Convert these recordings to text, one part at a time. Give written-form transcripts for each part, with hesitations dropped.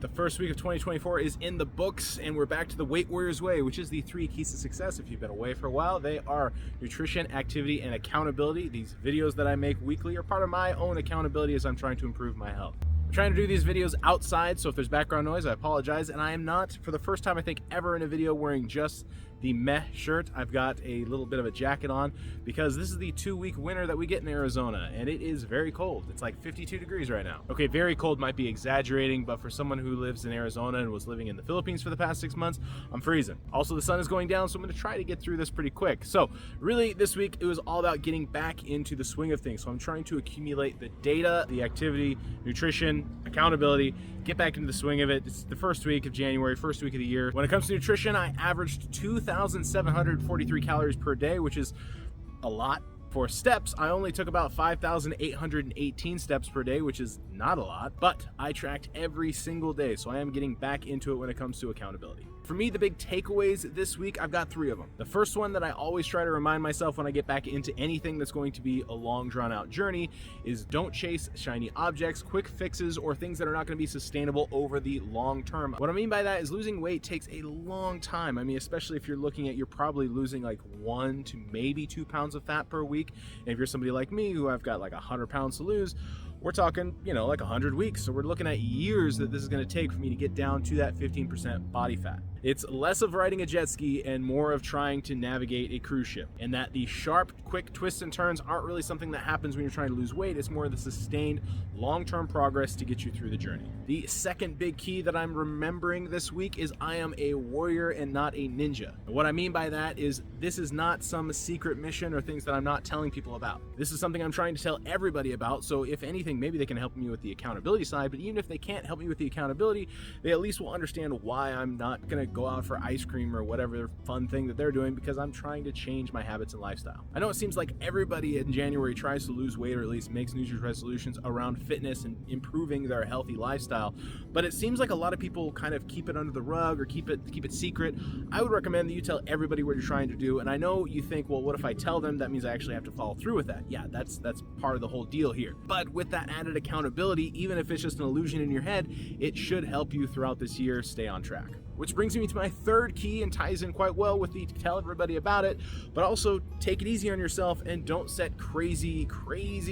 The first week of 2024 is in the books, and we're back to the Weight Warriors way, which is the 3 keys to success. If you've been away for a while, they are nutrition, activity, and accountability. These videos that I make weekly are part of my own accountability as I'm trying to improve my health. I'm trying to do these videos outside, so if there's background noise, I apologize. And I am not, for the first time I think ever in a video, wearing just the meh shirt. I've got a little bit of a jacket on because this is the 2-week winter that we get in Arizona, and it is very cold. It's like 52 degrees right now. Okay, very cold might be exaggerating, but for someone who lives in Arizona and was living in the Philippines for the past 6 months, I'm freezing. Also, the sun is going down, so I'm gonna try to get through this pretty quick. So really, this week, it was all about getting back into the swing of things. So I'm trying to accumulate the data, the activity, nutrition, accountability, get back into the swing of it. It's the first week of January, first week of the year. When it comes to nutrition, I averaged 2,743 calories per day, which is a lot. For steps, I only took about 5,818 steps per day, which is not a lot, but I tracked every single day, so I am getting back into it when it comes to accountability. For me, the big takeaways this week, I've got 3 of them. The first one that I always try to remind myself when I get back into anything that's going to be a long, drawn-out journey is don't chase shiny objects, quick fixes, or things that are not going to be sustainable over the long term. What I mean by that is losing weight takes a long time. I mean, especially if you're looking at, you're probably losing like 1 to maybe 2 pounds of fat per week. And if you're somebody like me who I've got like 100 pounds to lose, we're talking, like 100 weeks. So we're looking at years that this is going to take for me to get down to that 15% body fat. It's less of riding a jet ski and more of trying to navigate a cruise ship. And that the sharp, quick twists and turns aren't really something that happens when you're trying to lose weight. It's more of the sustained, long-term progress to get you through the journey. The second big key that I'm remembering this week is I am a warrior and not a ninja. And what I mean by that is this is not some secret mission or things that I'm not telling people about. This is something I'm trying to tell everybody about. So if anything, maybe they can help me with the accountability side, but even if they can't help me with the accountability, they at least will understand why I'm not gonna go out for ice cream or whatever fun thing that they're doing, because I'm trying to change my habits and lifestyle. I know it seems like everybody in January tries to lose weight or at least makes New Year's resolutions around fitness and improving their healthy lifestyle, but it seems like a lot of people kind of keep it under the rug or keep it secret. I would recommend that you tell everybody what you're trying to do, and I know you think, well, what if I tell them? That means I actually have to follow through with that. Yeah, that's part of the whole deal here. But with that added accountability, even if it's just an illusion in your head, it should help you throughout this year stay on track. Which brings me to my third key and ties in quite well with the tell everybody about it, but also take it easy on yourself and don't set crazy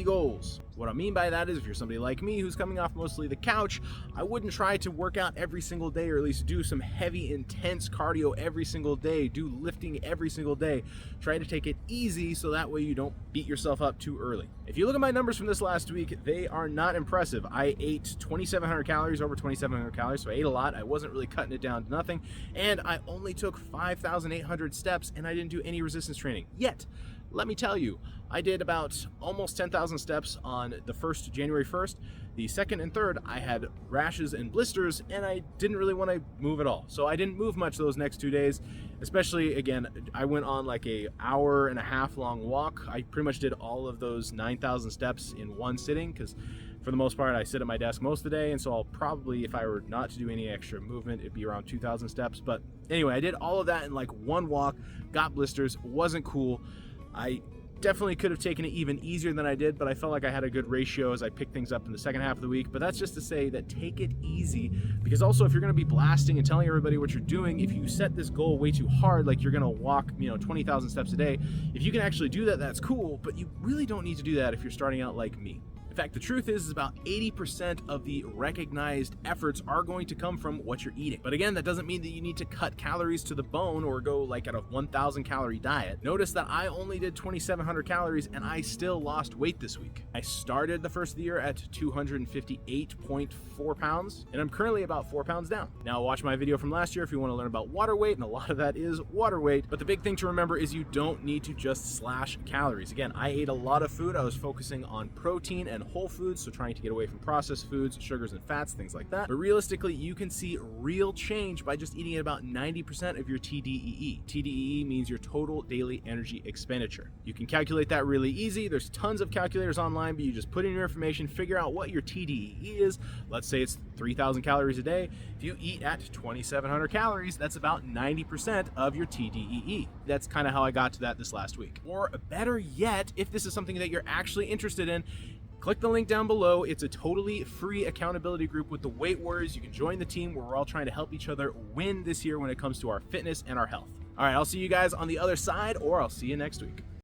goals. What I mean by that is if you're somebody like me who's coming off mostly the couch, I wouldn't try to work out every single day or at least do some heavy, intense cardio every single day, do lifting every single day. Try to take it easy so that way you don't beat yourself up too early. If you look at my numbers from this last week, they are not impressive. I ate 2,700 calories, over 2,700 calories, so I ate a lot. I wasn't really cutting it down to nothing, and I only took 5,800 steps, and I didn't do any resistance training. Yet, let me tell you, I did about almost 10,000 steps on the January 1st. The 2nd and 3rd, I had rashes and blisters, and I didn't really want to move at all. So I didn't move much those next 2 days, especially, again, I went on like a hour-and-a-half long walk. I pretty much did all of those 9,000 steps in one sitting, because for the most part, I sit at my desk most of the day, and so I'll probably, if I were not to do any extra movement, it'd be around 2,000 steps. But anyway, I did all of that in like one walk, got blisters, wasn't cool. I definitely could have taken it even easier than I did, but I felt like I had a good ratio as I picked things up in the second half of the week. But that's just to say that take it easy, because also if you're going to be blasting and telling everybody what you're doing, if you set this goal way too hard, like you're going to walk 20,000 steps a day, if you can actually do that, that's cool, but you really don't need to do that if you're starting out like me. In fact, the truth is about 80% of the recognized efforts are going to come from what you're eating. But again, that doesn't mean that you need to cut calories to the bone or go like at a 1,000 calorie diet. Notice that I only did 2,700 calories and I still lost weight this week. I started the first of the year at 258.4 pounds and I'm currently about 4 pounds down. Now watch my video from last year if you want to learn about water weight, and a lot of that is water weight. But the big thing to remember is you don't need to just slash calories. Again, I ate a lot of food. I was focusing on protein and whole foods, so trying to get away from processed foods, sugars and fats, things like that. But realistically, you can see real change by just eating at about 90% of your TDEE. TDEE means your total daily energy expenditure. You can calculate that really easy. There's tons of calculators online, but you just put in your information, figure out what your TDEE is. Let's say it's 3,000 calories a day. If you eat at 2,700 calories, that's about 90% of your TDEE. That's kind of how I got to that this last week. Or better yet, if this is something that you're actually interested in, Click the link down below. It's a totally free accountability group with the Weight Warriors. You can join the team where we're all trying to help each other win this year when it comes to our fitness and our health. All right, I'll see you guys on the other side, or I'll see you next week.